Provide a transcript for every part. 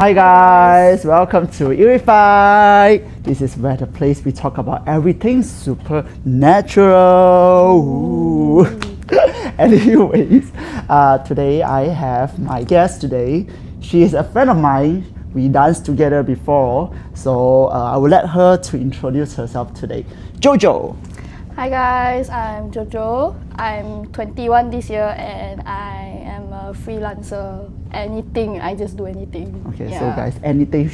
Hi guys, welcome to eerified. This is where the place we talk about everything supernatural. Ooh. Anyways, today I have my guest today. She is a friend of mine. We danced together before, so I will let her to introduce herself today. Jojo. Hi guys, I'm Jojo. I'm 21 this year and I am a freelancer. Anything, I just do anything. Okay, so guys, anything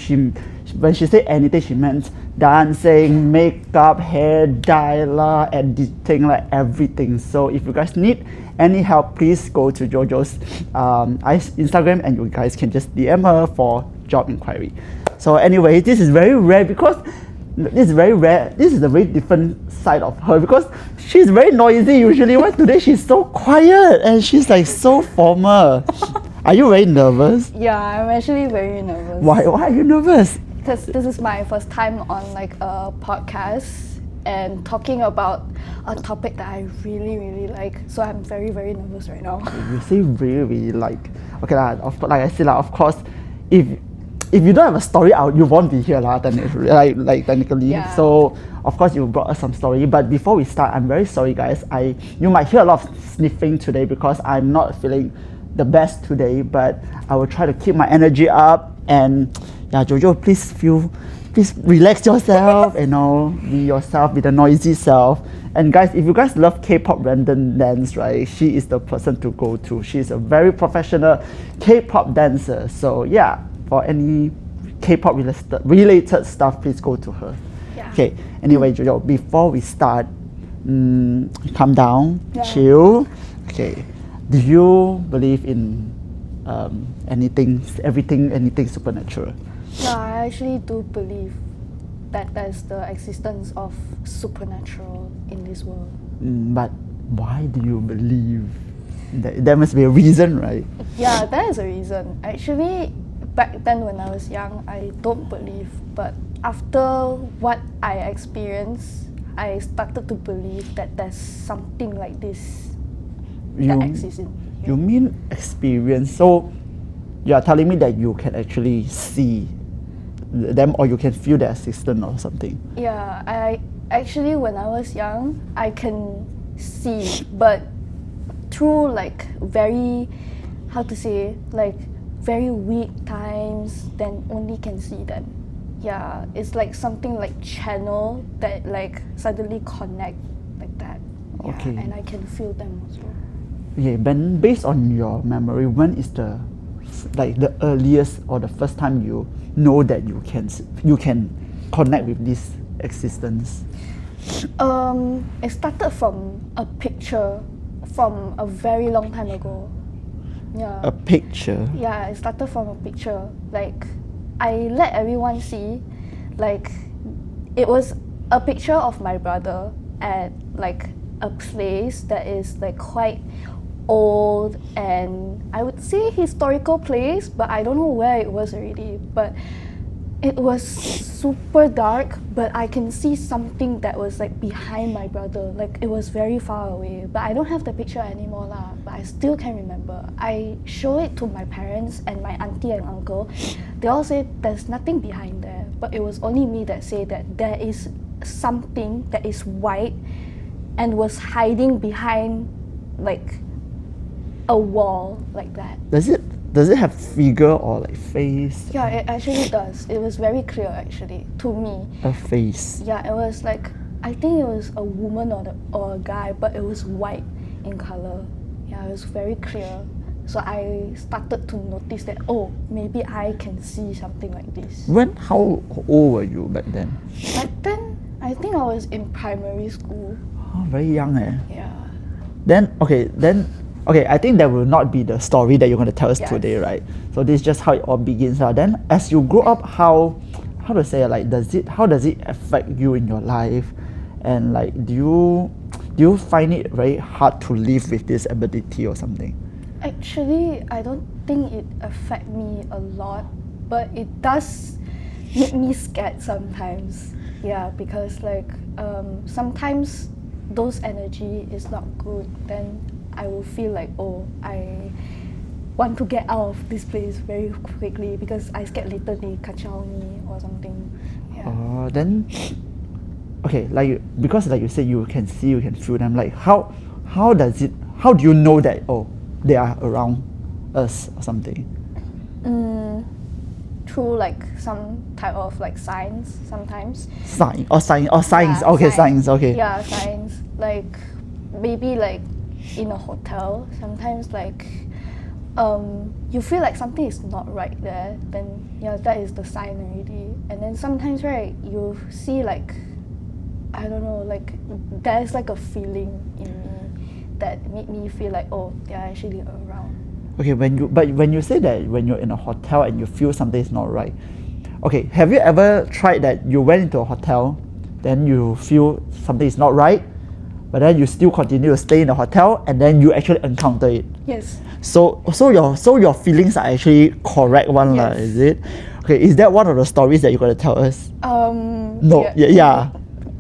when she said anything, she meant dancing, makeup, hair dye, editing, like everything. So if you guys need any help, please go to Jojo's Instagram and you guys can just DM her for job inquiry. So anyway, this is very rare because this is very rare. This is a very different side of her because she's very noisy usually. But today she's so quiet and she's like so formal. Are you very nervous? Yeah, I'm actually very nervous. Why are you nervous? Because this is my first time on like a podcast and talking about a topic that I really like. So I'm very nervous right now. You say really like. Okay lah. Like I said lah. Of course, if you don't have a story out, you won't be here lah. Technically. Yeah. So of course you brought us some story. But before we start, I'm very sorry guys. You might hear a lot of sniffing today because I'm not feeling the best today. But I will try to keep my energy up. And yeah, Jojo, please relax yourself. Be yourself, be the noisy self. And guys, if you guys love K-pop random dance, right, she is the person to go to. She's a very professional K-pop dancer. So yeah, for any K-pop related stuff, please go to her. Yeah. Okay. Anyway, Jojo, before we start, calm down, Yeah. chill. Okay. Do you believe in anything supernatural? Yeah, I actually do believe that there's the existence of supernatural in this world. But why do you believe? There must be a reason, right? Yeah, there is a reason. Actually, back then when I was young, I don't believe. But after what I experienced, I started to believe that there's something like this that exists in here. You mean experience? So you are telling me that you can actually see them or you can feel their existence or something? Yeah, I actually when I was young, I can see, but through like very, how to say, like very weak times, then only can see them. Yeah, it's like something like channel that like suddenly connect like that. Yeah, Okay. and I can feel them also. Okay, but based on your memory, when is the earliest or the first time you know that you can connect with this existence? It started from a picture from a very long time ago. Yeah. A picture? Yeah, it started from a picture. Like, I let everyone see, like, it was a picture of my brother at like a place that is like quite old and I would say historical place, but I don't know where it was already. But it was super dark, but I can see something that was like behind my brother. Like it was very far away, but I don't have the picture anymore lah. But I still can remember. I show it to my parents and my auntie and uncle. They all say there's nothing behind there, but it was only me that say that there is something that is white and was hiding behind like a wall like that. Does it have figure or like face? Yeah, it actually does. It was very clear actually to me. A face. Yeah, it was like, I think it was a woman or a guy, but it was white in color. Yeah, it was very clear. So I started to notice that, oh, maybe I can see something like this. How old were you back then? Back then, I think I was in primary school. Oh, very young eh. Yeah. Then, I think that will not be the story that you're going to tell us Yes. today, right? So this is just how it all begins. Then as you grow up, how to say, like, how does it affect you in your life? And like, do you find it very hard to live with this ability or something? Actually, I don't think it affect me a lot, but it does make me scared sometimes. Yeah, because like sometimes those energy is not good, then I will feel like, oh, want to get out of this place very quickly because I scared later they kacau me or something. Yeah. Then okay, because like you said, you can see, you can feel them. Like how do you know that they are around us or something? Through like some type of like signs sometimes. Signs. Yeah, Okay, signs. signs. Okay. Yeah, signs. Like maybe like in a hotel, sometimes like you feel like something is not right there, then yeah, that is the sign already. And then sometimes right, you see like, I don't know, like there's like a feeling in me that made me feel like, oh, they're actually around. Okay, when you say that when you're in a hotel and you feel something is not right, okay, have you ever tried that you went into a hotel, then you feel something is not right, but then you still continue to stay in the hotel and then you actually encounter it? Yes. So your feelings are actually correct one lah, Yes. is it? Okay, is that one of the stories that you're gonna tell us? No, yeah.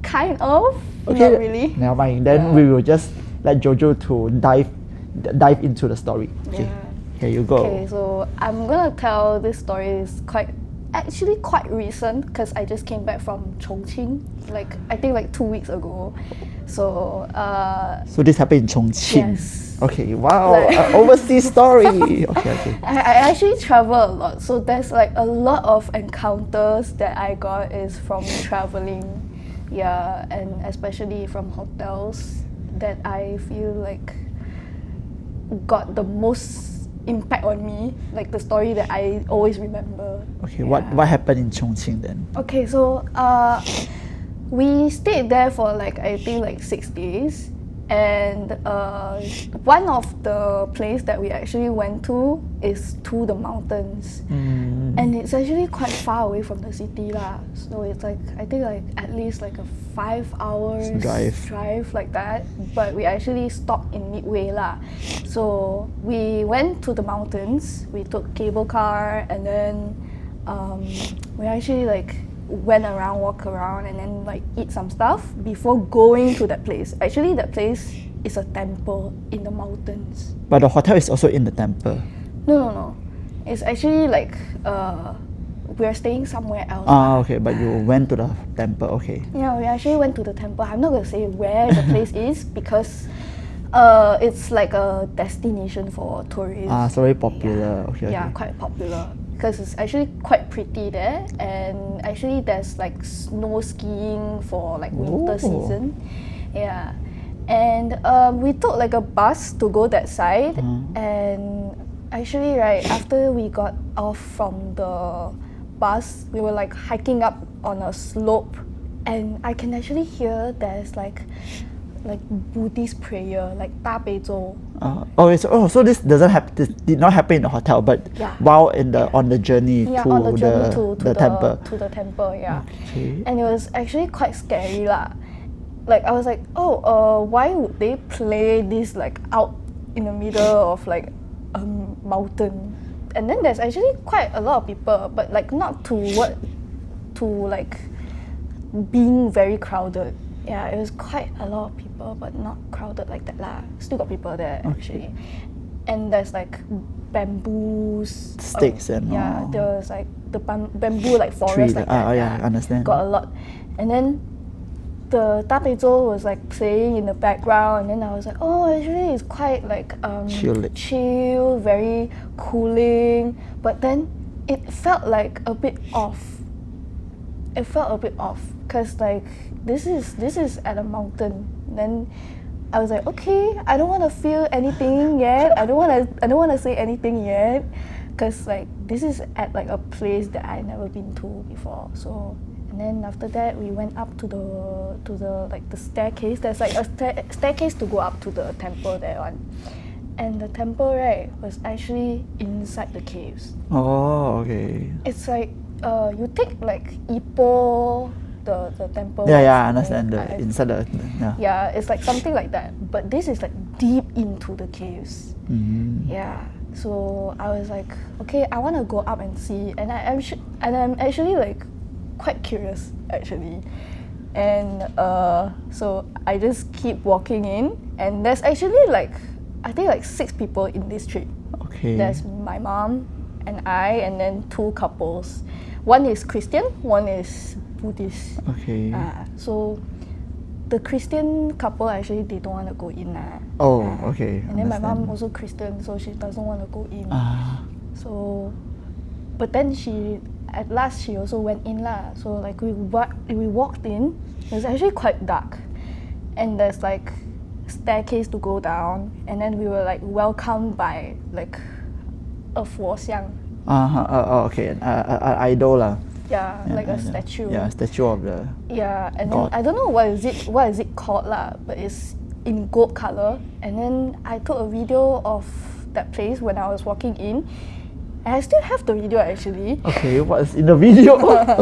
Kind of. Okay, Not really. never mind. Then we will just let Jojo to dive into the story. Okay. Yeah. Here you go. Okay, so I'm gonna tell this story is actually quite recent because I just came back from Chongqing, like I think like 2 weeks ago. So So this happened in Chongqing. Yes. Okay. Wow. Like- Overseas story. Okay. I actually travel a lot, so there's like a lot of encounters that I got is from traveling, yeah, and especially from hotels that I feel like got the most impact on me, like the story that I always remember. Okay. Yeah. What happened in Chongqing then? Okay, so we stayed there for like I think like 6 days, and one of the place that we actually went to is to the mountains, and it's actually quite far away from the city lah. So it's like I think like at least like a 5 hours drive like that. But we actually stopped in midway lah. So we went to the mountains. We took cable car, and then we actually like walk around and then like eat some stuff before going to that place. Actually, that place is a temple in the mountains. But the hotel is also in the temple. No. It's actually like we're staying somewhere else. Okay. But you went to the temple. Okay. Yeah, we actually went to the temple. I'm not gonna say where the place is because it's like a destination for tourists. So very popular. Okay. Yeah, quite popular because it's actually quite pretty there, and actually there's like snow skiing for like winter season. Yeah, and we took like a bus to go that side, and actually right after we got off from the bus, we were like hiking up on a slope, and I can actually hear there's like Buddhist prayer, like 大悲咒. So this did not happen in the hotel, but while on the journey to on the journey to the temple. To the temple, yeah. Okay. And it was actually quite scary lah. Like I was like, why would they play this like out in the middle of like a mountain? And then there's actually quite a lot of people, but like not to like being very crowded. Yeah, it was quite a lot of people, but not crowded like that lah. Still got people there actually. And there's like bamboo sticks and all. there was like the bamboo like forest Tree, like that. I understand. Got a lot. And then the 大悲咒 was like playing in the background, and then I was like, actually it's quite like chill, very cooling. But then it felt like a bit off. It felt a bit off because like this is at a mountain. Then I was like, okay, I don't want to feel anything yet. I don't want to say anything yet, because like this is at like a place that I never been to before. So and then after that we went up to the like the staircase. There's like a staircase to go up to the temple there one. And the temple right was actually inside the caves. Oh, okay. It's like you take like Ipoh, the temple. Yeah, I understand. Inside the Yeah, it's like something like that. But this is like deep into the caves. Yeah. So I was like, okay, I want to go up and see, and I'm actually like quite curious actually. And so I just keep walking in, and there's actually like I think like 6 people in this trip. Okay. There's my mom and I, and then two couples. One is Christian, one is Buddhist. Okay. So the Christian couple actually they don't want to go in. Oh, okay. And then my mom understand. also Christian, so she doesn't want to go in. Ah. So, but then at last she also went in lah. So like we walked in. It was actually quite dark, and there's like staircase to go down, and then we were like welcomed by like a 佛像. Okay. Idol lah. Yeah, like a statue. Yeah, statue of the. Yeah, and God. then I don't know what is it called lah, but it's in gold color. And then I took a video of that place when I was walking in. And I still have the video actually. Okay, what's in the video?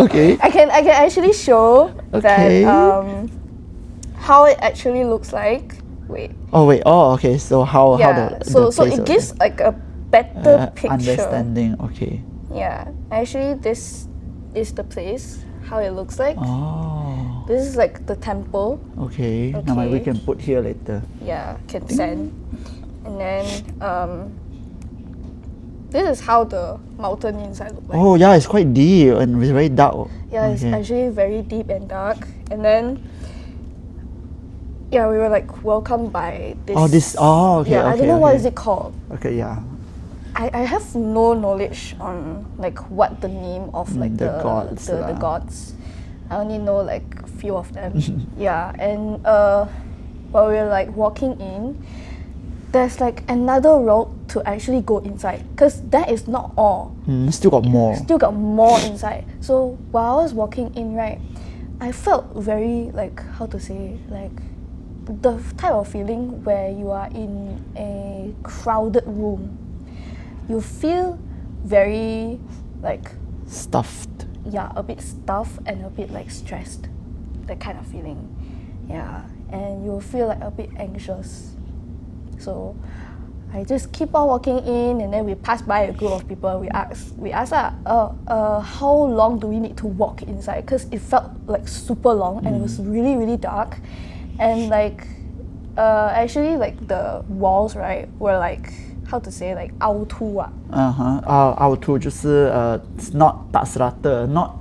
Okay. I can actually show Okay. that how it actually looks like. Wait. Oh wait. Oh, okay. So how Yeah. the So place it gives like a better picture. understanding. Okay. Yeah. Actually, this is the place. How it looks like. Oh. This is like the temple. Okay. Now we Okay. can put here later. Yeah, can send. And then this is how the mountain inside look like. Oh yeah, it's quite deep and it's very dark. Yeah, it's Okay. actually very deep and dark. And then yeah, we were like welcomed by this. Oh, this. Oh, okay. Yeah, I okay, don't know what okay. is it called. Okay, yeah. I have no knowledge on like what the name of like the gods the lah. gods. I only know like a few of them. Yeah, and while we were like walking in, there's like another road to actually go inside, because that is not all. Still got more. Still got more inside. So while I was walking in, right, I felt very like, how to say, like the type of feeling where you are in a crowded room. You feel very like, Stuffed. yeah, a bit stuffed and a bit like stressed. That kind of feeling. Yeah. And you feel like a bit anxious. So I just keep on walking in, and then we pass by a group of people. We asked how long do we need to walk inside? Because it felt like super long, and it was really, really dark. And like actually like the walls, right, were like, how to say, like 凹凸啊. Our two 就是not tak serata, not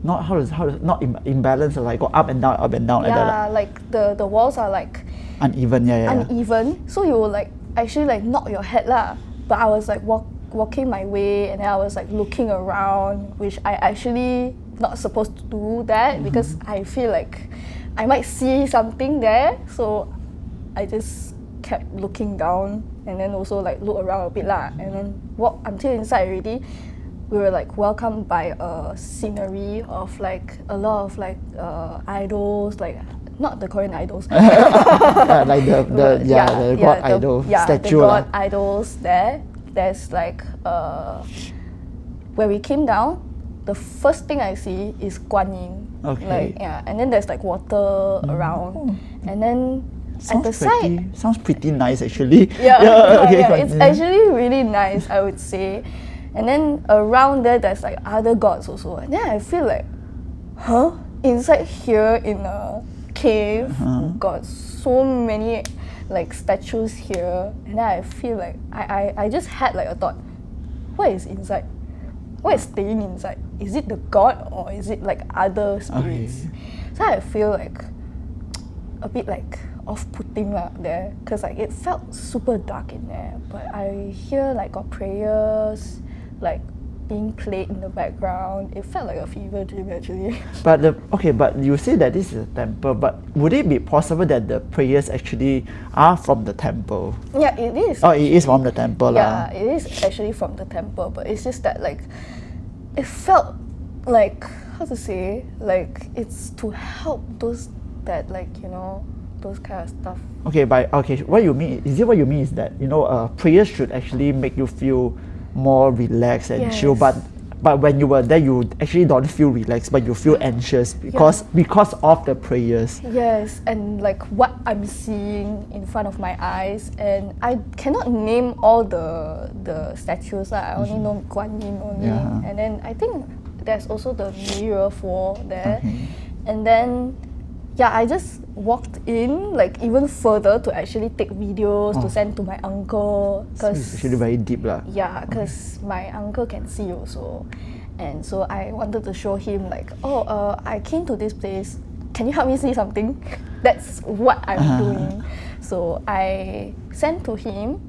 how to not imbalance, like go up and down like that. Yeah, like the walls are like Uneven, yeah. uneven, so you will like actually like knock your head lah. But I was like walking my way, and then I was like looking around, which I actually not supposed to do that because I feel like I might see something there. So I just kept looking down, and then also like look around a bit lah, and then walk until inside already. We were like welcomed by a scenery of like a lot of like idols, like not the Korean idols. Yeah, like the god idol statue the lah. god idols there. There's like where we came down, the first thing I see is Guanyin. Okay. Like, yeah, and then there's like water around, and then at the side, Sounds pretty nice actually. yeah, it's continue. actually really nice, I would say. And then around there's like other gods also. And then I feel like, inside here in a cave, got so many like statues here. And then I feel like I just had like a thought, what is inside? What is staying inside? Is it the god, or is it like other spirits? Okay. So I feel like a bit like off-putting there, because like it felt super dark in there. But I hear like got prayers like being played in the background. It felt like a fever dream actually. But but you say that this is a temple, but would it be possible that the prayers actually are from the temple? Yeah, it is. Oh, it is from the temple Yeah, it is actually from the temple, but it's just that like it felt like, how to say, like it's to help those that like, you know, those kind of stuff. Okay, what you mean is that, you know, prayers should actually make you feel more relaxed and chill, Yes. but when you were there, you actually don't feel relaxed, but you feel anxious because of the prayers. Yes, and like what I'm seeing in front of my eyes, and I cannot name all the statues. I only know Guanyin only, Yeah. and then I think there's also the mirror for there, Okay. and then yeah, I just walked in like even further to actually take videos to send to my uncle. So it's actually very deep lah. Yeah, because my uncle can see also. And so I wanted to show him like, I came to this place. Can you help me see something? That's what I'm doing. So I sent to him.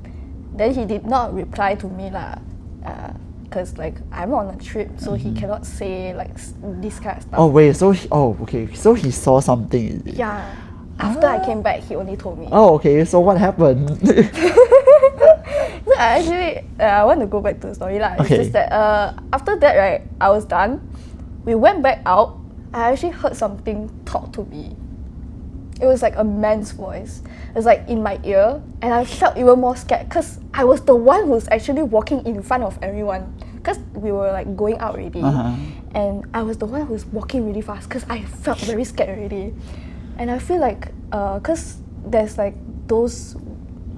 Then he did not reply to me lah. Because like I'm on a trip, so he cannot say like this kind of stuff. Oh wait, so okay, so he saw something. Is it? Yeah. After I came back, he only told me. Oh okay, so what happened? So I want to go back to the story lah. It's Okay. just that after that, right, I was done. We went back out. I actually heard something talk to me. It was like a man's voice. It was like in my ear, and I felt even more scared because I was the one who's actually walking in front of everyone. Because we were like going out already, and I was the one who's walking really fast because I felt very scared already. And I feel like, because there's like those,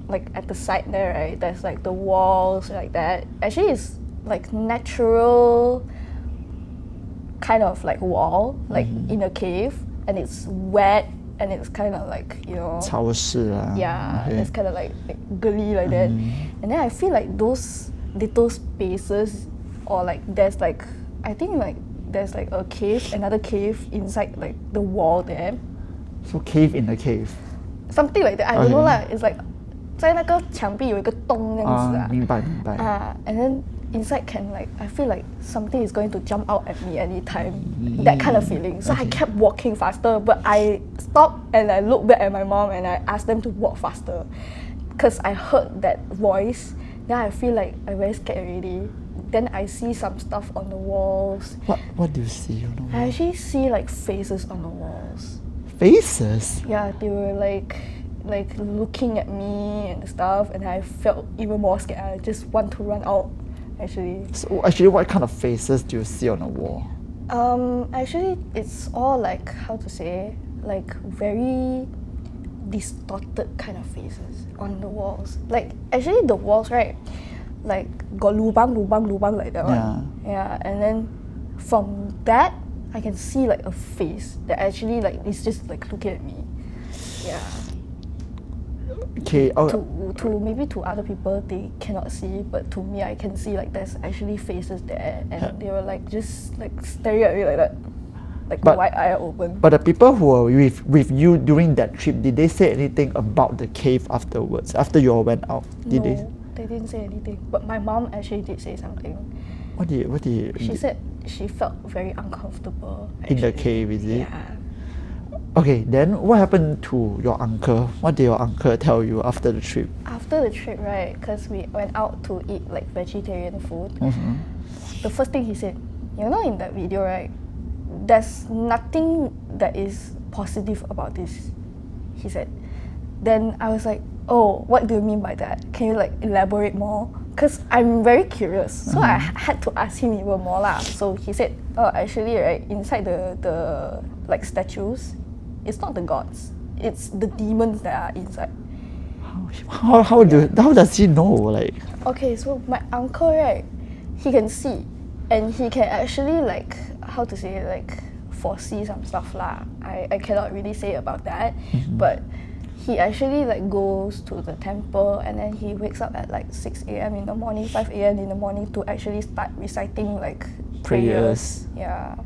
like at the side there, right? There's like the walls like that. Actually, it's like natural kind of like wall, like in a cave, and it's wet. And it's kind of like, you know, 潮湿啊. yeah, Okay. it's kind of like girly like that. And then I feel like those little spaces, or like there's like, I think like there's like a cave, another cave inside like the wall there. So cave in the cave. Something like that. I don't know Okay. lah. It's like 在那个墙壁有一个洞这样子啊。明白明白。And then inside can like, I feel like something is going to jump out at me anytime. That kind of feeling. So I kept walking faster, but I stopped and I looked back at my mom and I asked them to walk faster. Because I heard that voice. Then I feel like I'm very scared already. Then I see some stuff on the walls. What do you see? I actually see like faces on the walls. Faces? Yeah, they were like looking at me and stuff, and I felt even more scared. I just want to run out, actually. So actually, what kind of faces do you see on the wall? Actually, it's all like, how to say, like very distorted kind of faces on the walls. Like actually the walls, right? Like got lubang like that one. Yeah, and then from that I can see like a face that actually like is just like looking at me. Yeah. Okay. To maybe to other people they cannot see, but to me I can see like there's actually faces there, and they were like just like staring at me like that, like wide eye open. But the people who were with you during that trip, did they say anything about the cave afterwards? After you all went out, did No, they didn't say anything. But my mom actually did say something. What did She said she felt very uncomfortable. in the actually. cave? Is it? Yeah. Okay, then what happened to your uncle? What did your uncle tell you after the trip? After the trip, right, because we went out to eat like vegetarian food, the first thing he said, you know, in that video, right, there's nothing that is positive about this, he said. Then I was like, oh, what do you mean by that? Can you like elaborate more? Because I'm very curious, so I had to ask him even more lah. So he said, oh, actually, right, inside the like statues, it's not the gods, it's the demons that are inside. How does he know? Like, okay, so my uncle, right, he can see, and he can actually like, how to say, like foresee some stuff lah. I cannot really say about that, but he actually like goes to the temple, and then he wakes up at like 6 a.m. in the morning, 5 a.m. in the morning to actually start reciting like prayers. Yeah,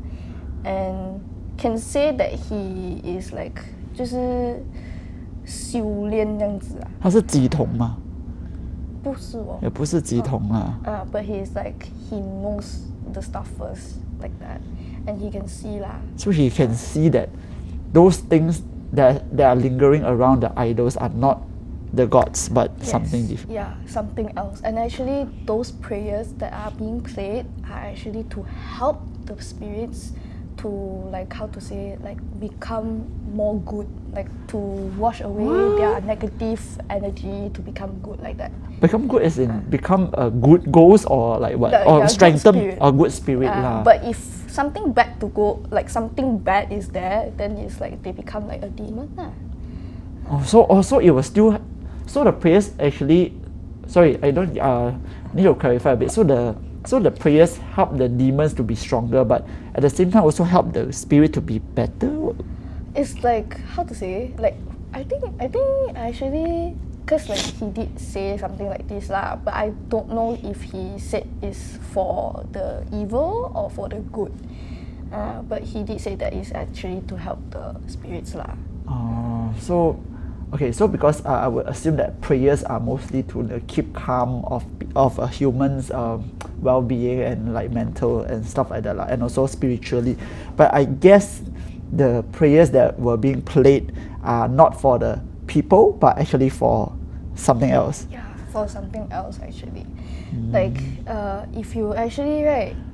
and can say that he is like 就是修炼这样子啊。他是乩童吗？不是哦。也不是乩童啊。But he's like, he knows the stuff first like that, and he can see lah. So he can see that those things that are lingering around the idols are not the gods, but something different. Yeah, something else. And actually, those prayers that are being played are actually to help the spirits to, like, how to say, like become more good, like to wash away their negative energy to become good like that. Become good as in become a good ghost, or like what? Or strengthen a good spirit lah. But if something bad to go, like something bad is there, then it's like they become like a demon lah. So it was still. So the prayers actually, sorry, I don't need to clarify a bit. So the prayers help the demons to be stronger, but at the same time also help the spirit to be better. it's like how to say, like I think actually, because like he did say something like this lah, but I don't know if he said it's for the evil or for the good. But he did say that it's actually to help the spirits lah. So because I would assume that prayers are mostly to keep calm of a human's well-being and like mental and stuff like that lah, and also spiritually. But I guess the prayers that were being played are not for the people, but actually for something else. Yeah, for something else actually. Like if you actually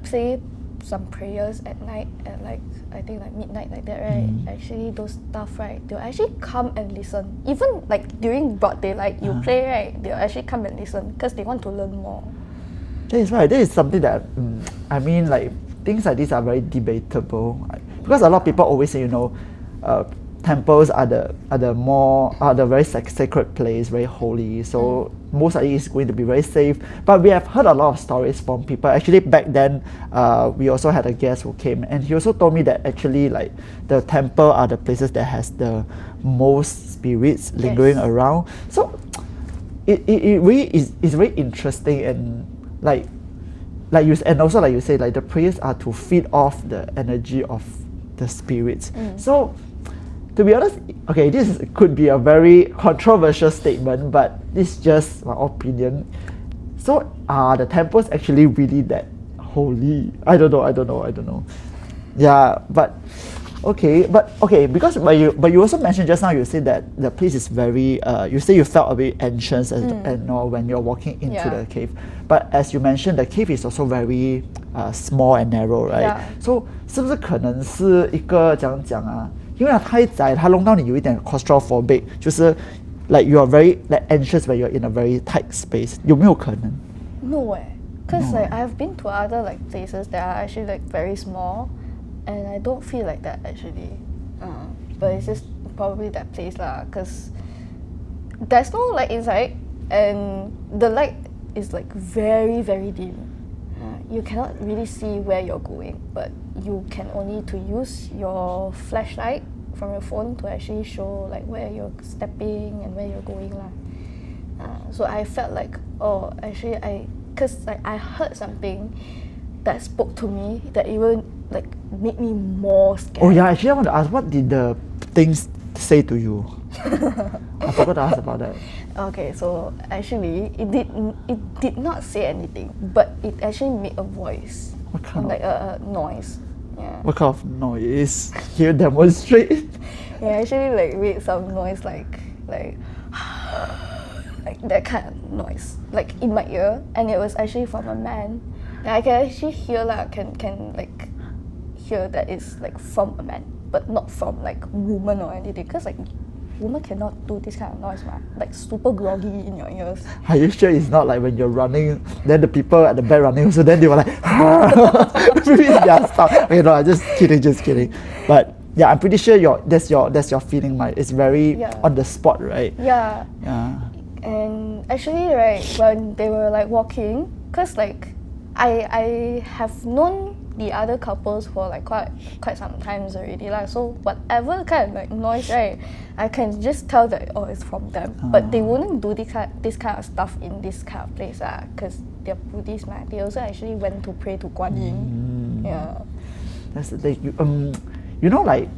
say some prayers at night at like I think like midnight like that, right? Actually those stuff, right, they'll actually come and listen. Even like during broad daylight you play, right, they'll actually come and listen because they want to learn more. That is right. That is something that I mean, like things like this are very debatable because a lot of people always say, temples are the very sacred place, very holy. So most likely it's going to be very safe. But we have heard a lot of stories from people. Actually, back then, we also had a guest who came, and he also told me that actually, like the temple are the places that has the most spirits lingering around. So it really is very interesting, and like you and also like you say, like the prayers are to feed off the energy of the spirits. So to be honest, okay, this could be a very controversial statement, but this is just my opinion. So are the temples actually really that holy? I don't know. Yeah, but because you also mentioned just now, you said that the place is very you say you felt a bit anxious and when you're walking into the cave. But as you mentioned, the cave is also very small and narrow, right? Yeah. So 是不是可能是一个怎样讲啊？因为它太窄，它弄到你有一点 claustrophobic， 就是 like you are very like anxious when you're in a very tight space， 有没有可能？ No, because like I've been to other like places that are actually like very small, and I don't feel like that actually. But it's just probably that place lah, because there's no light inside, and the light is like very very dim. You cannot really see where you're going, but you can only to use your flashlight from your phone to actually show like where you're stepping and where you're going lah. So I felt like, actually because like I heard something that spoke to me that even like made me more scared. Oh yeah, actually I want to ask, what did the things say to you? I forgot to ask about that. Okay, so actually it did not say anything, but it actually made a voice. What kind like of? a noise. Yeah. What kind of noise? Can you demonstrate? Yeah, actually like made some noise like like that kind of noise, like in my ear, and it was actually from a man. And I can actually hear can like hear that it's like from a man, but not from like woman or anything, because like woman cannot do this kind of noise, like super groggy in your ears. Are you sure it's not like when you're running, then the people at the back running, so then they were like, maybe they're stuck. Okay, no, I'm just kidding. But yeah, I'm pretty sure that's your feeling, Mike. It's very on the spot, right? Yeah. Yeah. And actually, right, when they were like walking, cause like I have known the other couples for like quite some times already lah. So whatever kind of like noise, right, I can just tell that it's from them. But they wouldn't do this kind of stuff in this kind of place cause they're Buddhist man. They also actually went to pray to Guan Yin. Yeah. That's the thing. Like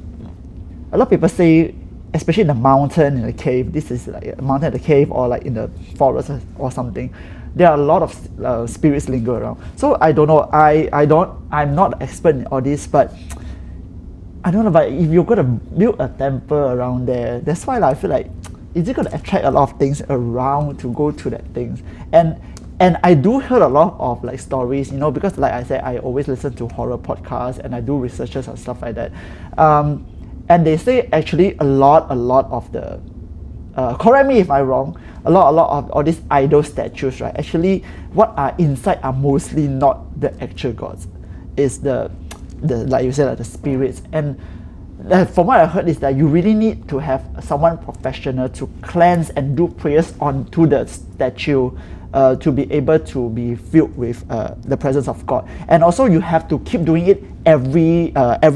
a lot of people say, especially in the mountain, in the cave, this is like a mountain, the cave, or like in the forest or something, there are a lot of spirits linger around. So I don't know, I'm not an expert in all this, but I don't know, but if you're going to build a temple around there, that's why I feel like, is it going to attract a lot of things around to go to that things? And I do hear a lot of like stories, because like I said, I always listen to horror podcasts and I do researches and stuff like that. And they say actually a lot of the, correct me if I'm wrong, a lot of all these idol statues, right? Actually, what are inside are mostly not the actual gods. It's the like you said, like the spirits. And from what I heard is that you really need to have someone professional to cleanse and do prayers onto the statue to be able to be filled with the presence of God. And also you have to keep doing it every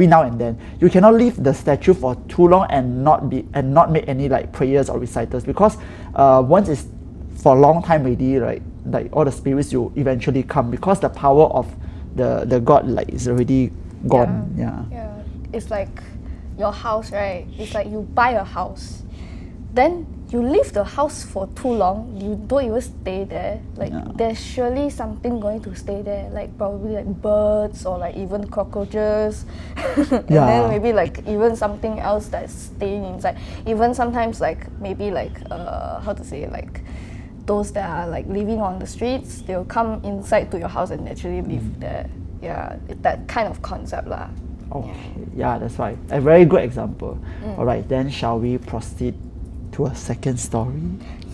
now and then. You cannot leave the statue for too long and not make any like prayers or recitals, because once it's for a long time already, right, like all the spirits will eventually come, because the power of the god like is already gone. Yeah. It's like your house, right? It's like you buy a house, then you leave the house for too long, you don't even stay there. Like there's surely something going to stay there, like probably like birds or like even cockroaches. And then maybe like even something else that's staying inside. Even sometimes like maybe like how to say, like those that are like living on the streets, they'll come inside to your house and actually live there. Yeah, that kind of concept lah. Oh, yeah, that's right. A very good example. Alright, then shall we proceed to a second story?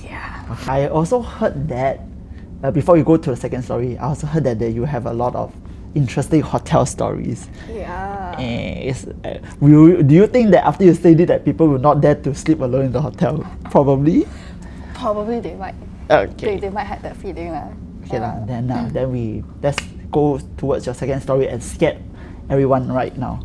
Yeah. I also heard that, before we go to the second story, I also heard that you have a lot of interesting hotel stories. Yeah. Do you think that after you said it that people will not dare to sleep alone in the hotel? Probably? Probably they might. Okay. They might have that feeling lah. Okay then let's go towards your second story and scare everyone right now.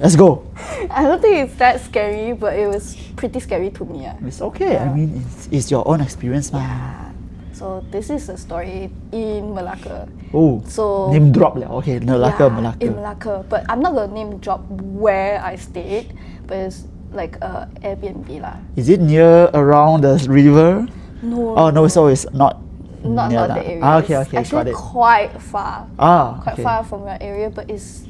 Let's go. I don't think it's that scary, but it was pretty scary to me. It's okay. I mean, it's your own experience, man. Yeah. So this is a story in Malacca. Oh, so name drop lah. Okay, Malacca. In Malacca, but I'm not gonna name drop where I stayed, but it's like a Airbnb lah. Is it near around the river? No. Oh no, so it's not. Not near the area. Okay, It's actually got it. quite far. Quite Far from your area, but it's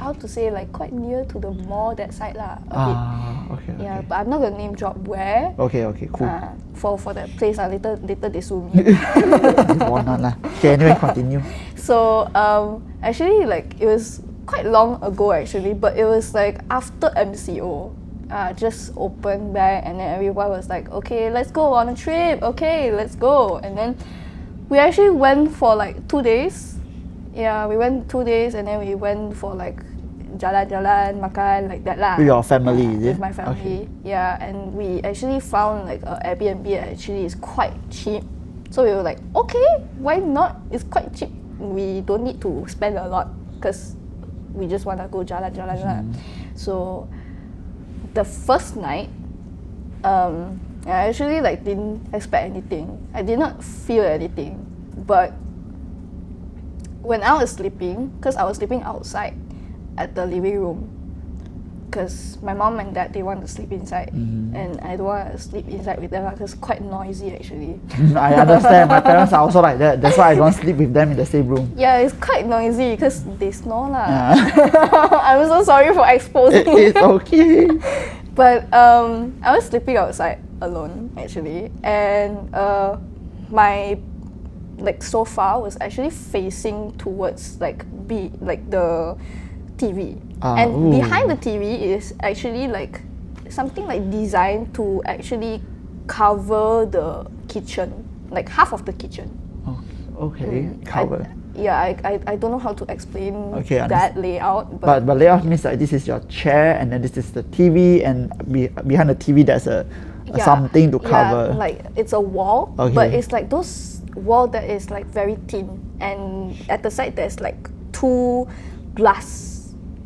how to say, like quite near to the mall that side lah. Okay. Yeah, but I'm not gonna name drop where. Okay, cool. For that place, later they sue me. Okay, anyway, continue. So actually, like it was quite long ago actually, but it was like after MCO. Just opened back, and then everyone was like, okay, let's go on a trip. Okay, let's go. And then we actually went for like 2 days. Yeah, we went 2 days, and then we went for like jalan-jalan, makan, like that lah. With your family, is it? With my family. Okay. Yeah, and we actually found like a Airbnb that actually is quite cheap. So we were like, okay, why not? It's quite cheap. We don't need to spend a lot because we just want to go jalan-jalan lah. So the first night, I actually like didn't expect anything. I did not feel anything, but when I was sleeping, because I was sleeping outside at the living room, because my mom and dad, they want to sleep inside, and I don't want to sleep inside with them because it's quite noisy actually. I understand. My parents are also like that. That's why I don't sleep with them in the same room. Yeah, it's quite noisy because they snore lah. I'm so sorry for exposing. It's okay. But I was sleeping outside alone actually, and my like sofa was actually facing towards like the TV. And behind the TV is actually like something like designed to actually cover the kitchen, like half of the kitchen. Okay, cover. I don't know how to explain Okay, that layout. But layout means like this is your chair, and then this is the TV, and behind the TV there's something to cover. Yeah, like it's a wall, Okay. but it's like those wall that is like very thin, and at the side there's like 2 glass.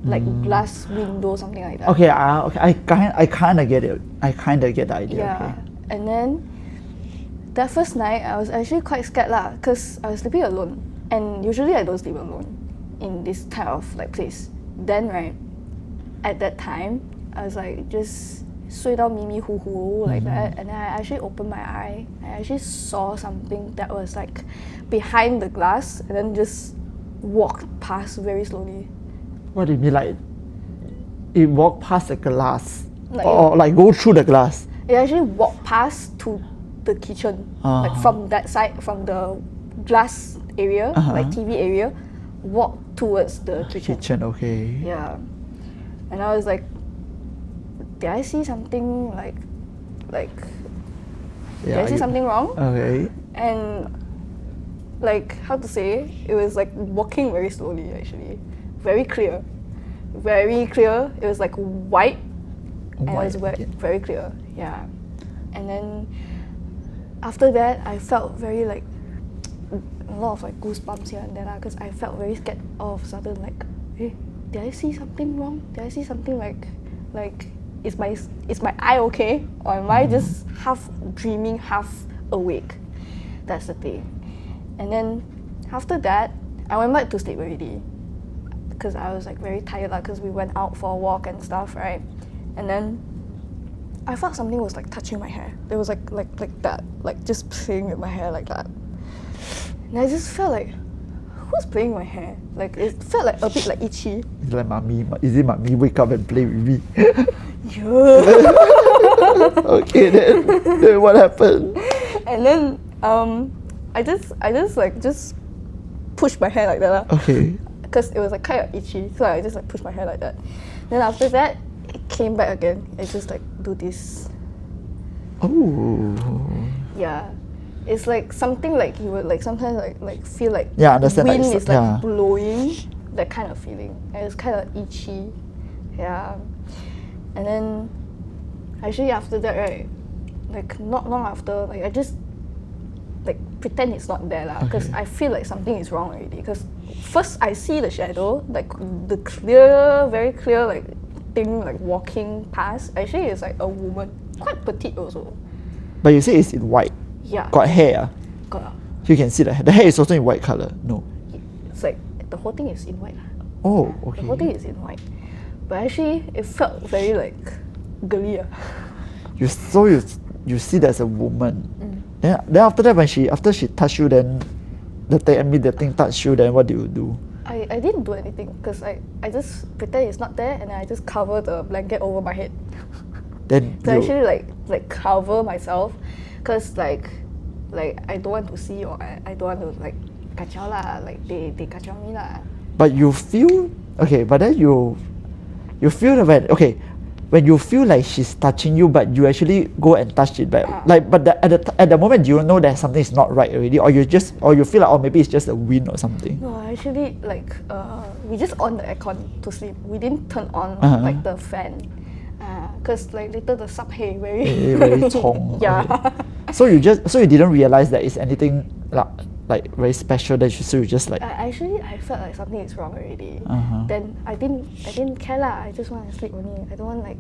Like glass window, something like that. Okay, I kind of get it. I kind of get the idea. Yeah, Okay. and then that first night I was actually quite scared lah, cause I was sleeping alone, and usually I don't sleep alone in this type of like place. Then right, at that time I was like just 睡到迷迷糊糊 like that, and then I actually opened my eye. I actually saw something that was like behind the glass, and then just walked past very slowly. What do you mean, like it walked past the glass, Like or like go through the glass? It actually walked past to the kitchen, like from that side, from the glass area, like TV area, walked towards the kitchen. Okay. Yeah, and I was like, did I see something like did I see something wrong? Okay. And like how to say, it was like walking very slowly actually, very clear. It was like white, and it was very clear. Yeah, and then after that I felt very like a lot of like goosebumps here and there because I felt very scared all of a sudden, like, hey, did I see something wrong? Did I see something like is my eye okay? Or am I just half dreaming, half awake? That's the thing. And then after that, I went back to sleep already because I was like very tired because we went out for a walk and stuff, right? And then I felt something was like touching my hair. It was like that, like just playing with my hair like that. And I just felt like, who's playing my hair? Like it felt like a bit like itchy. It's like mommy. Is it mommy wake up and play with me? Yeah. Okay, then what happened? And then I just pushed my hair like that lah. Okay. Because it was like kind of itchy, so I just like pushed my hair like that. Then after that, it came back again. It just like do this. Oh. Yeah, it's like something like you would like sometimes like feel like understand, wind like, is like yeah. blowing, that kind of feeling. And it's kind of itchy. Yeah, and then actually after that, right, like not long after, like I just like pretend it's not there lah, because I feel like something is wrong already. Because first I see the shadow, like the very clear like thing like walking past. Actually, it's like a woman, quite petite also. But you say it's in white. Yeah. Got hair. Got. You can see the hair is also in white color. No. It's like the whole thing is in white lah. Oh, okay. The whole thing is in white. But actually, it felt very like girly. You see there's a woman. Then after that, after she touched you, then the thing touched you. Then what do you do? I didn't do anything because I just pretend it's not there and I just cover the blanket over my head. Then so actually like cover myself because like I don't want to see or I don't want to like kacau lah, like they kacau me lah. But you feel okay, but then you feel when you feel like she's touching you, but you actually go and touch it back. But at the moment, do you know that something is not right already, or you feel like, oh, maybe it's just the wind or something? No, actually, like we just on the aircon to sleep. We didn't turn on like the fan, cause like later the subhay very chong. yeah. Okay. So you didn't realize that it's anything like very special that you just like. Actually, I felt like something is wrong already. Then I didn't care lah. I just want to sleep only. I don't want like,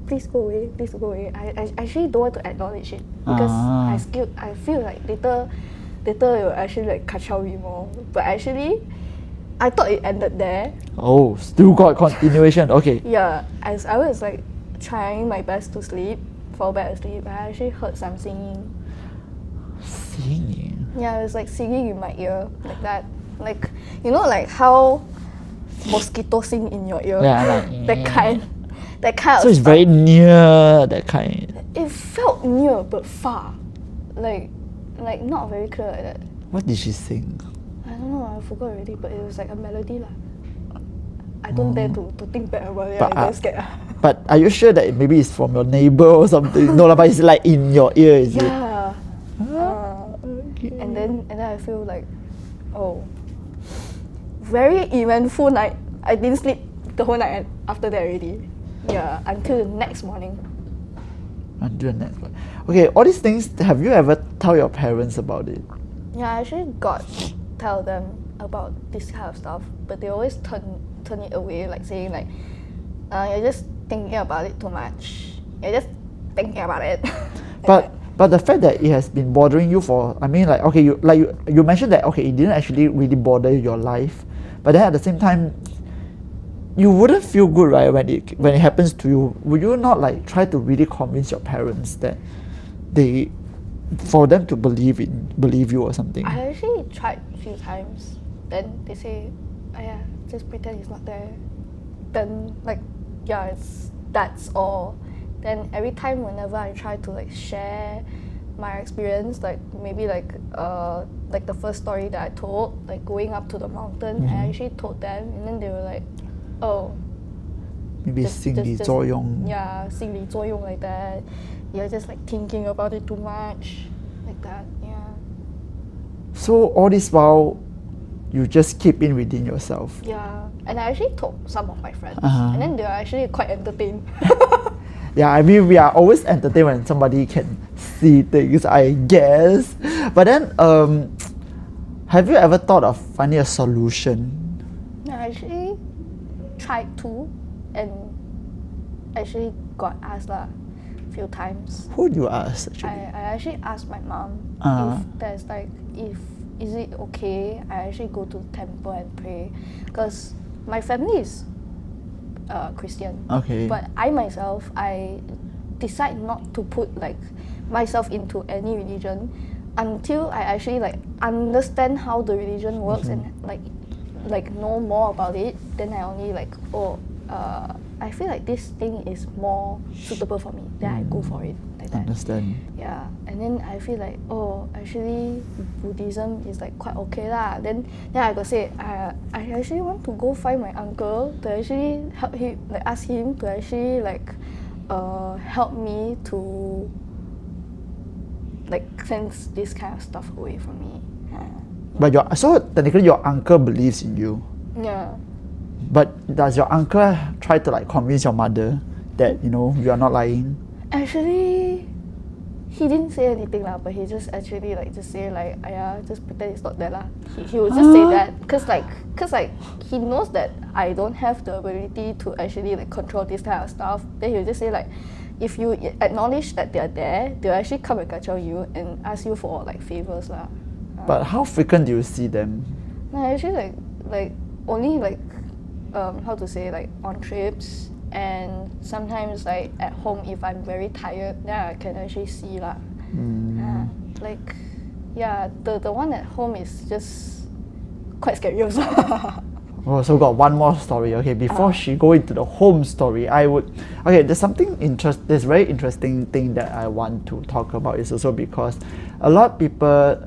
please go away. I actually don't want to acknowledge it because I feel like later it will actually like kacau me more. But actually, I thought it ended there. Oh, still got continuation. Okay. Yeah, as I was like trying my best to sleep, fall back asleep, I actually heard some singing. Singing? Yeah, it was like singing in my ear, like that. Like, you know, like how mosquitoes sing in your ear? Yeah, like that kind of so it's stuff. very near, that kind. It felt near but far. Like not very clear like that. What did she sing? I don't know, I forgot already, but it was like a melody lah. I don't dare to think back about it, I'm very scared. But are you sure that maybe it's from your neighbor or something? No, but it's like in your ear, is it? Yeah. Okay. And then I feel like, oh, very eventful night. I didn't sleep the whole night after that already. Yeah, until the next morning. Until the next one. Okay, all these things, have you ever tell your parents about it? Yeah, I actually got tell them about this kind of stuff, but they always turn it away, like saying like, you're just thinking about it too much. You're just thinking about it. But the fact that it has been bothering you for, I mean, like, okay, you mentioned that, okay, it didn't actually really bother your life, but then at the same time, you wouldn't feel good, right, when it happens to you. Would you not like try to really convince your parents that for them to believe you or something? I actually tried a few times. Then they say, yeah, just pretend it's not there. Then like, yeah, that's all. Then every time whenever I try to like share my experience, like maybe like the first story that I told, like going up to the mountain, I actually told them, and then they were like, oh, maybe 心理作用. Yeah, 心理作用 like that. You're just like thinking about it too much, like that. Yeah. So all this while, you just keep in within yourself. Yeah, and I actually told some of my friends, and then they were actually quite entertained. Yeah, I mean, we are always entertained when somebody can see things, I guess. But then, have you ever thought of finding a solution? I actually tried to, and actually got asked a few times. Who do you ask actually? I actually asked my mom Uh-huh. if there's like, if is it okay I actually go to the temple and pray, because my family is Christian. Okay. But I myself, I decide not to put like myself into any religion until I actually like understand how the religion works and like know more about it. Then I only like, I feel like this thing is more suitable for me. Then I go for it like that. Understand. Yeah, and then I feel like, actually Buddhism is like quite okay lah. Then I got say, I actually want to go find my uncle to actually help him, like ask him to actually like help me to like cleanse this kind of stuff away from me. But so technically your uncle believes in you. Yeah. But does your uncle try to like convince your mother that you are not lying? Actually, he didn't say anything lah, but he just actually like just say like, just pretend it's not there lah. He would just say that cause like he knows that I don't have the ability to actually like control this kind of stuff. Then he'll just say like, if you acknowledge that they're there, they'll actually come and kacau you and ask you for like favors lah. But how frequent do you see them? No, actually like only like how to say, like on trips, and sometimes like at home if I'm very tired, then I can actually see lah. Like the one at home is just quite scary also. Oh, so got one more story. Okay, before she go into the home story, there's something there's very interesting thing that I want to talk about. Is also because a lot of people,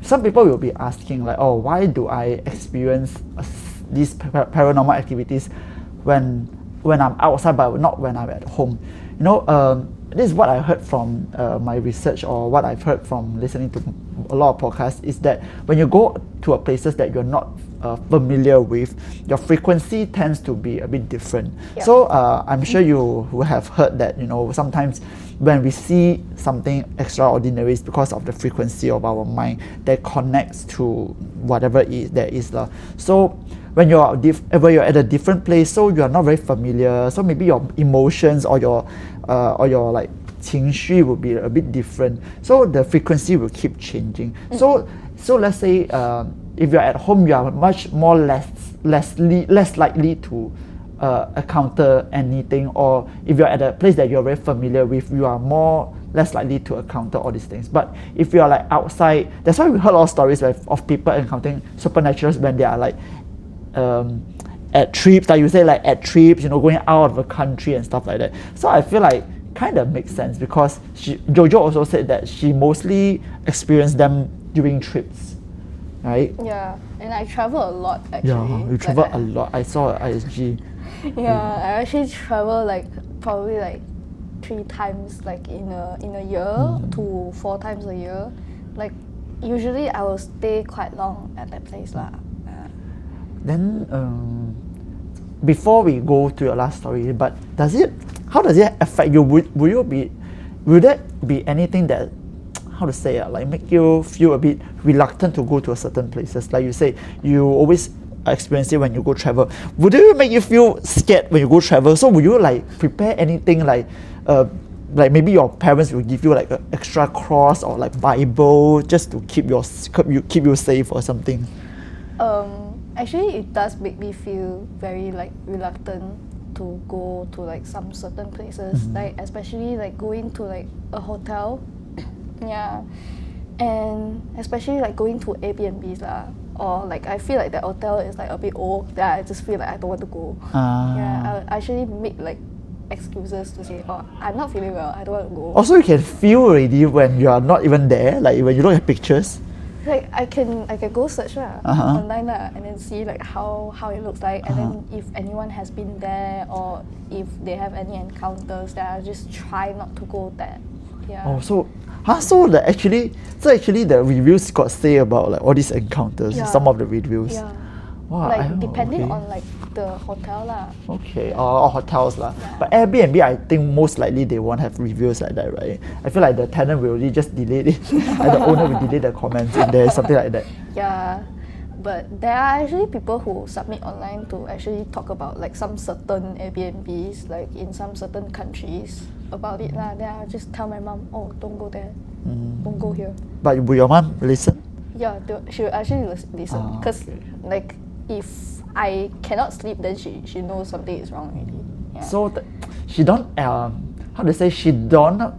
some people will be asking like, why do I experience these paranormal activities when I'm outside but not when I'm at home? This is what I heard from my research, or what I've heard from listening to a lot of podcasts, is that when you go to a places that you're not familiar with, your frequency tends to be a bit different. Yep. So I'm sure you will have heard that sometimes when we see something extraordinary, it's because of the frequency of our mind that connects to whatever there is. So when you're at a different place, so you are not very familiar, so maybe your emotions or your like 情绪 will be a bit different, so the frequency will keep changing. So let's say if you're at home, you are much more less likely to encounter anything, or if you're at a place that you're very familiar with, you are less likely to encounter all these things. But if you are like outside, that's why we heard a lot of stories of people encountering supernaturals when they are like at trips, like you say, like at trips, going out of the country and stuff like that. So I feel like kind of makes sense, because Jojo also said that she mostly experienced them during trips, right? Yeah, and I travel a lot actually. Yeah, you travel a lot. I saw ISG. Yeah, I actually travel like probably like 3 times like in a year to 4 times a year. Like usually I will stay quite long at that place lah. Then before we go to your last story, but how does it affect you? Will there be anything that, how to say like make you feel a bit reluctant to go to a certain places? Like you say, you always experience it when you go travel. Would it make you feel scared when you go travel? So would you like prepare anything like maybe your parents will give you like an extra cross or like Bible just to keep you safe or something? Actually, it does make me feel very like reluctant to go to like some certain places, like especially like going to like a hotel. Yeah, and especially like going to Airbnbs lah, or like I feel like the hotel is like a bit old, then I just feel like I don't want to go. Yeah, I actually make like excuses to say, I'm not feeling well, I don't want to go. Also, you can feel already when you are not even there, like when you look at pictures. Like I can go search online and then see like how it looks like, and then if anyone has been there or if they have any encounters, then I just try not to go there. Yeah. So actually the reviews got say about like all these encounters. Yeah. Some of the reviews. Yeah. Wow, like depending on like the hotel lah. Okay, or hotels lah. Yeah. But Airbnb, I think most likely they won't have reviews like that, right? I feel like the tenant will really just delete it, and the owner will delete the comments in there, something like that. Yeah, but there are actually people who submit online to actually talk about like some certain Airbnbs, like in some certain countries about it lah. Then I just tell my mom, oh, don't go there, don't go here. But will your mom listen? Yeah, she will actually listen because okay. like if I cannot sleep, then she knows something is wrong already. Yeah. So she don't how to say, she don't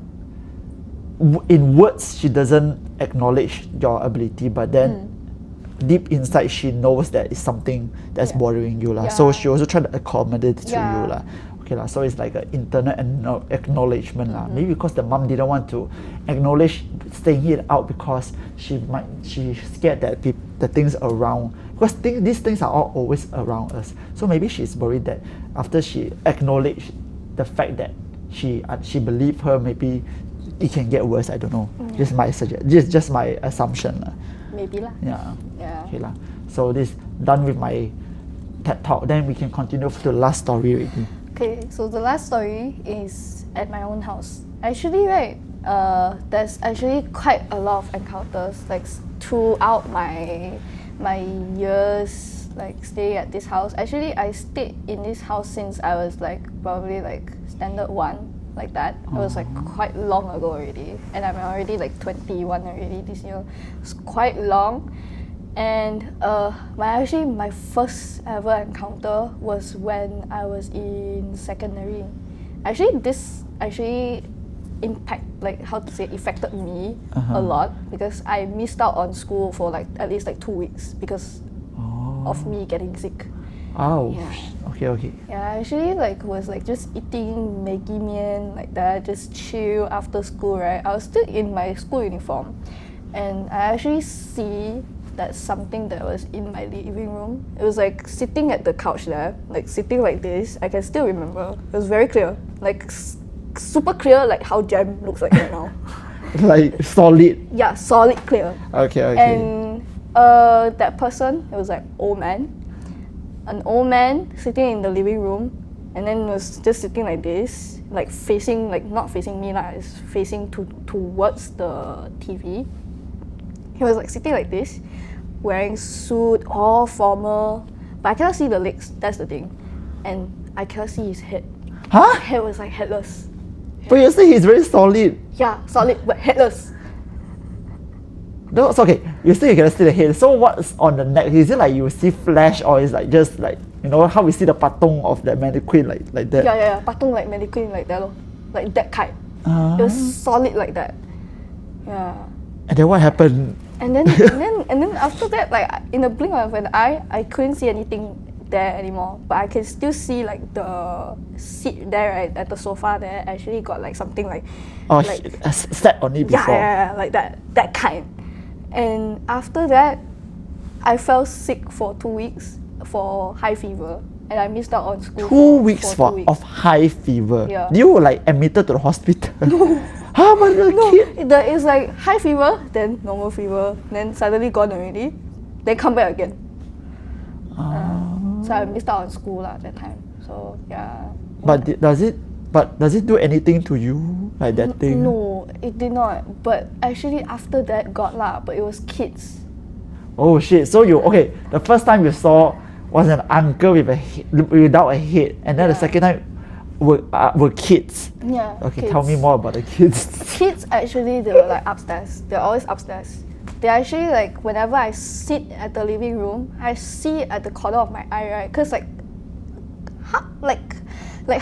in words she doesn't acknowledge your ability, but then deep inside she knows that it's something that's bothering you lah. So she also try to accommodate to you lah. Okay lah. So it's like an internal acknowledgement lah. Maybe because the mom didn't want to acknowledge saying it out because she's scared that the things around, because these things are all always around us. So maybe she's worried that after she acknowledged the fact that she believed her, maybe it can get worse. I don't know. Just my just my assumption lah. Maybe lah. Yeah. Yeah. Okay lah. So this done with my TED talk. Then we can continue to the last story already. Okay, so the last story is at my own house. Actually, right, there's actually quite a lot of encounters like throughout my years like staying at this house. Actually, I stayed in this house since I was like probably like standard 1. Like that. It was like quite long ago already, and I'm already like 21 already this year. It's quite long, and my first ever encounter was when I was in secondary. Actually, this affected me a lot because I missed out on school for like at least like 2 weeks because of me getting sick. Oh, Yeah. okay. Yeah, I actually like was like just eating Maggi mian like that, just chill after school, right? I was still in my school uniform, and I actually see that something that was in my living room. It was like sitting at the couch there, like sitting like this. I can still remember. It was very clear, like super clear, like how jam looks like right now. Like solid. Yeah, solid clear. Okay. And that person, it was like an old man sitting in the living room, and then was just sitting like this, like facing, like not facing me lah, it's facing towards the TV. He was like sitting like this, wearing suit, all formal, but I cannot see the legs, that's the thing. And I cannot see his head. Huh? His head was like headless. But you say he's very solid. Yeah, solid, but headless. No, it's okay. You still cannot see the head. So what's on the neck? Is it like you see flash, or is like just like, you know how we see the patong of the mannequin like that? Yeah. Patong like mannequin like that, like that kind. It was solid like that. Yeah. And then what happened? And then after that, like in the blink of an eye, I couldn't see anything there anymore. But I can still see like the seat there, right, at the sofa there. Actually got like something like sat on it before. Yeah, like that kind. And after that, I fell sick for 2 weeks for high fever, and I missed out on school. 2 weeks for 2 weeks. of high fever. Yeah. You were like admitted to the hospital. No. How about the kid? There is like high fever, then normal fever, then suddenly gone already, then come back again. So I missed out on school at that time. So yeah. But does it do anything to you, like that thing? No, it did not. But actually after that got lah, but it was kids. Oh shit! So the first time you saw was an uncle without a head, and then the second time were kids. Yeah. Okay, kids. tell me more about the kids. Kids actually, they were like upstairs. They're always upstairs. They actually like whenever I sit at the living room, I see it at the corner of my eye, right? Cause like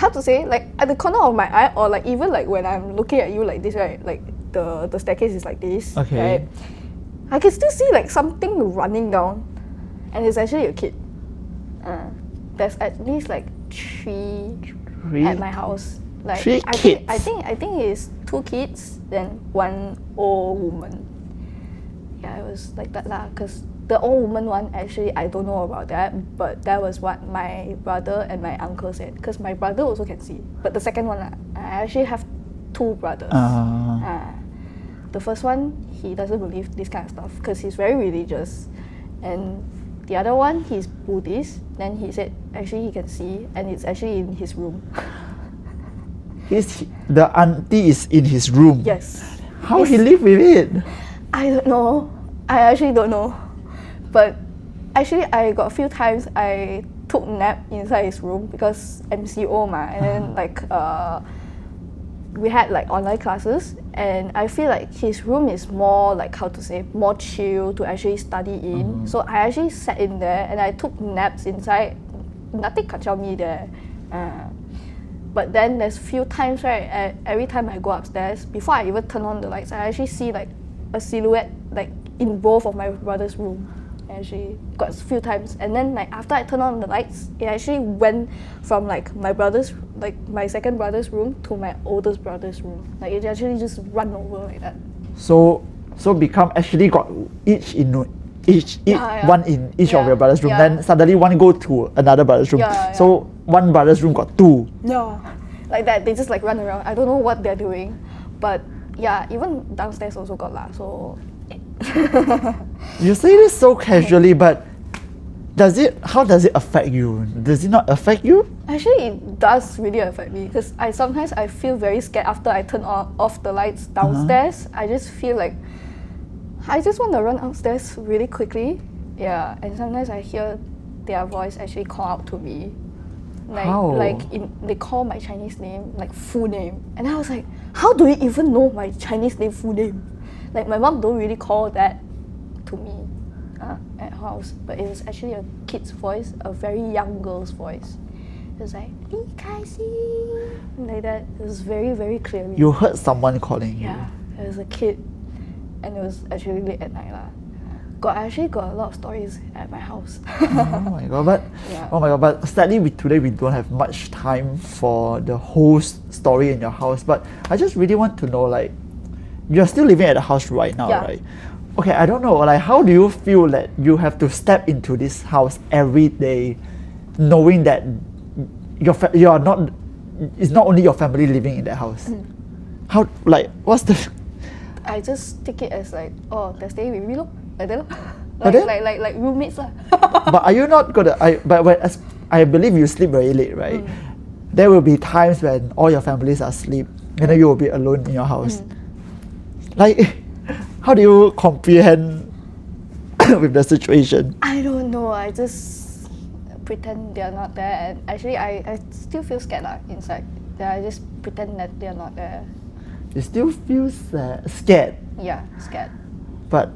how to say, like at the corner of my eye, or like even like when I'm looking at you like this, right? Like the staircase is like this, okay. Right? I can still see like something running down, and it's actually a kid. There's at least like three at my house. Like three kids. I think it's 2 kids, then 1 old woman. Yeah, it was like that lah. Cause the old woman one, actually I don't know about that, but that was what my brother and my uncle said. Cause my brother also can see, but the second one, I actually have 2 brothers. The first one, he doesn't believe this kind of stuff because he's very religious, and the other one, he's Buddhist. Then he said actually he can see, and it's actually in his room. The auntie is in his room. Yes. How he live with it? I don't know. I actually don't know. But actually, I got a few times I took nap inside his room because MCO ma, and then like we had like online classes, and I feel like his room is more like, how to say, more chill to actually study in. So I actually sat in there and I took naps inside. Nothing kacau me there. But then there's few times, right, every time I go upstairs, before I even turn on the lights, I actually see like a silhouette like in both of my brother's room. I actually got a few times, and then like after I turn on the lights, it actually went from like my brother's, like my second brother's room to my oldest brother's room. Like it actually just run over like that. So become actually got each one in each of your brother's room. Then suddenly one go to another brother's room. So one brother's room got two. Yeah, like that. They just like run around. I don't know what they're doing, but yeah, even downstairs also got lah. So. You say this so casually, but how does it affect you? Does it not affect you? Actually, it does really affect me because sometimes I feel very scared after I turn off the lights downstairs. I just feel like I just want to run upstairs really quickly. Yeah, and sometimes I hear their voice actually call out to me. They call my Chinese name, like full name. And I was like, how do you even know my Chinese name full name? Like my mom don't really call that to me at house, but it was actually a kid's voice, a very young girl's voice. It was like, Li Kai Xi, like that. It was very, very clear. You heard someone calling you? Yeah, it was a kid, and it was actually late at night lah. I actually got a lot of stories at my house. Oh my god! But sadly, today we don't have much time for the whole story in your house. But I just really want to know, like, you're still living at the house right now, right? Okay, I don't know, like, how do you feel that you have to step into this house every day, knowing that it's not only your family living in that house? How, like, what's the? I just take it as like, oh, they're staying with me, look, like that, like roommates lah. But are you not gonna? As I believe you sleep very late, right? There will be times when all your families are asleep, and then you will be alone in your house. Like, how do you comprehend with the situation? I don't know. I just pretend they're not there, and actually, I still feel scared lah inside. I just pretend that they're not there. You still feel scared? Yeah, scared. But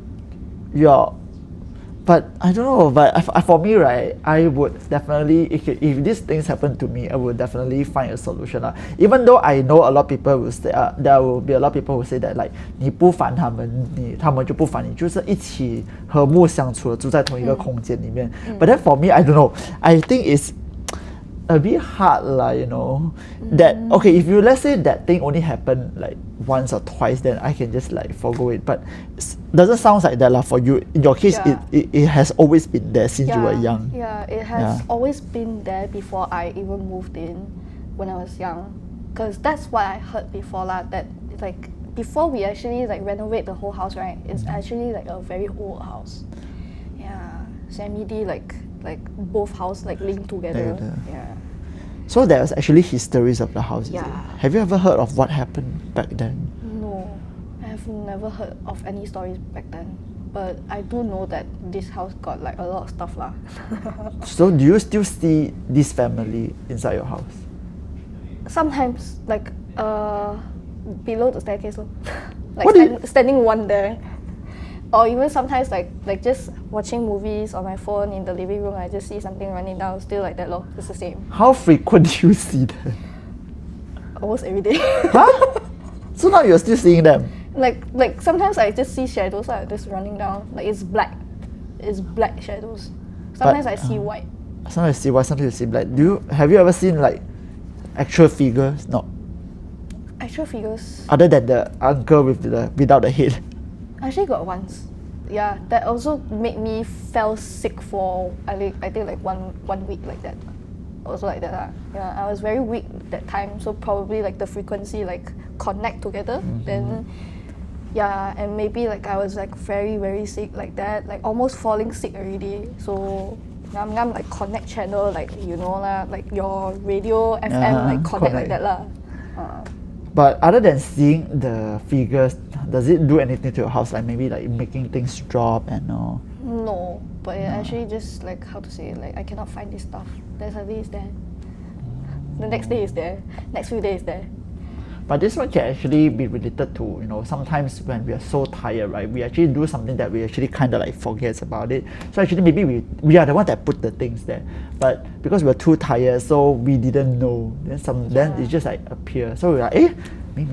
I don't know. But for me, right, I would definitely, if these things happen to me, I would definitely find a solution. Even though I know a lot of people will say, there will be a lot of people who say that, like, 你不烦他们，他们就不烦你，就是一起和睦相处的，住在同一个空间里面。But then for me, I don't know. I think it's a bit hard lah, you know. That okay, if you, let's say that thing only happened like once or twice, then I can just like forgo it. But doesn't sound like that lah for you. In your case, it has always been there since you were young. Yeah, it has always been there before I even moved in when I was young. Because that's what I heard before lah, that like before we actually like renovate the whole house, right, it's actually like a very old house. Yeah, semi-D, like both house like linked together. Yeah. So there's actually histories of the house. Yeah. Have you ever heard of what happened back then? No, I have never heard of any stories back then. But I do know that this house got like a lot of stuff lah. So do you still see this family inside your house? Sometimes, like below the staircase, like standing one there. Or even sometimes like just watching movies on my phone in the living room, I just see something running down, still like that lor. It's the same. How frequent do you see that? Almost every day. Huh? So now you're still seeing them? Like sometimes I just see shadows just running down. Like it's black shadows. Sometimes I see white. Sometimes I see white, sometimes I see black. Have you ever seen like actual figures? No. Actual figures? Other than the uncle without the head. I actually got once. Yeah, that also made me fell sick for I think like one week like that. Also like that. Yeah, I was very weak that time, so probably like the frequency like connect together. Then yeah, and maybe like I was like very, very sick like that, like almost falling sick already. So ngam like connect channel, like you know lah, like your radio FM like connect like that lah. But other than seeing the figures, does it do anything to your house? Like maybe like making things drop and all? No, but it actually just like how to say, like I cannot find this stuff. Then suddenly it's there. The next day is there. Next few days there. But this one can actually be related to, you know, sometimes when we are so tired, right, we actually do something that we actually kind of like forgets about it. So actually maybe we are the one that put the things there, but because we're too tired, so we didn't know. Then it just like appear. So we're like, 明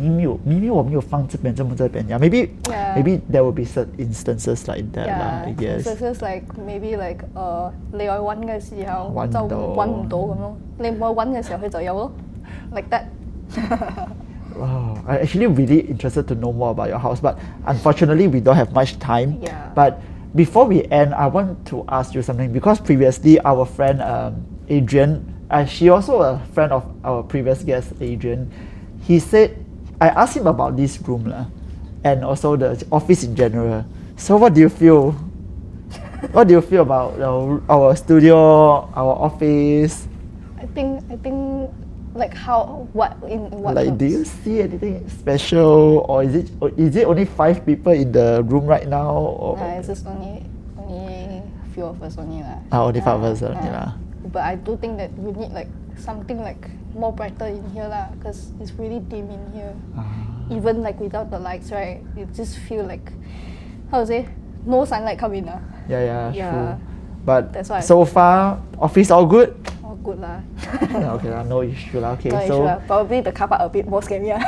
明我没有放这边，这么这边. Yeah, maybe there will be certain instances like that lah, I guess. Instances like maybe like 你愛揾嘅時候就揾唔到咁咯，你唔愛揾嘅時候佢就有咯 ，like that. Wow, I'm actually really interested to know more about your house, but unfortunately we don't have much time. Yeah. But before we end, I want to ask you something because previously our friend Adrian, she also a friend of our previous guest Adrian, he said, I asked him about this room and also the office in general. So what do you feel? What do you feel about our studio, our office? I think like what like terms? Do you see anything special, or is it only 5 people in the room right now? Or? It's just only few of us only lah. Only 5 of us only lah. But I do think that we need like something like more brighter in here lah, because it's really dim in here. Even like without the lights, right? You just feel like, how to say, no sunlight come in lah. Yeah, Yeah. true. But That's why so far, office all good? all good lah. Okay lah, no issue lah. Okay, No so issue lah. Probably the car park a bit more scary lah.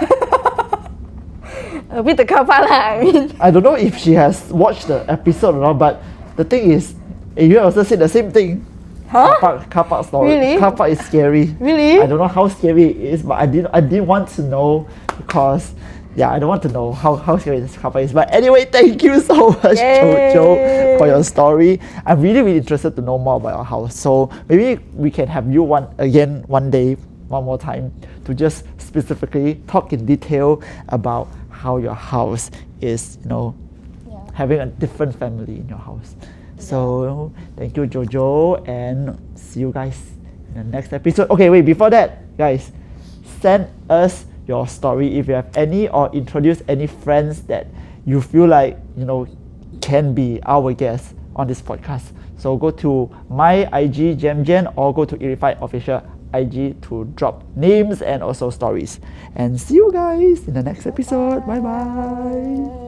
A bit the car park lah, I mean. I don't know if she has watched the episode or not, but the thing is, Adrian also said the same thing. Huh? Car park story. Really? Car park is scary. Really? I don't know how scary it is, but I didn't want to know because I don't want to know how scary this car park is. But anyway, thank you so much, Yay! Jojo, for your story. I'm really interested to know more about your house. So maybe we can have you one more time to just specifically talk in detail about how your house is, having a different family in your house. So thank you, Jojo, and see you guys in the next episode. Okay, wait, before that, guys, send us your story if you have any, or introduce any friends that you feel like can be our guests on this podcast. So go to my IG jamjien or go to eerified official IG to drop names and also stories. And see you guys in the next episode. Bye bye.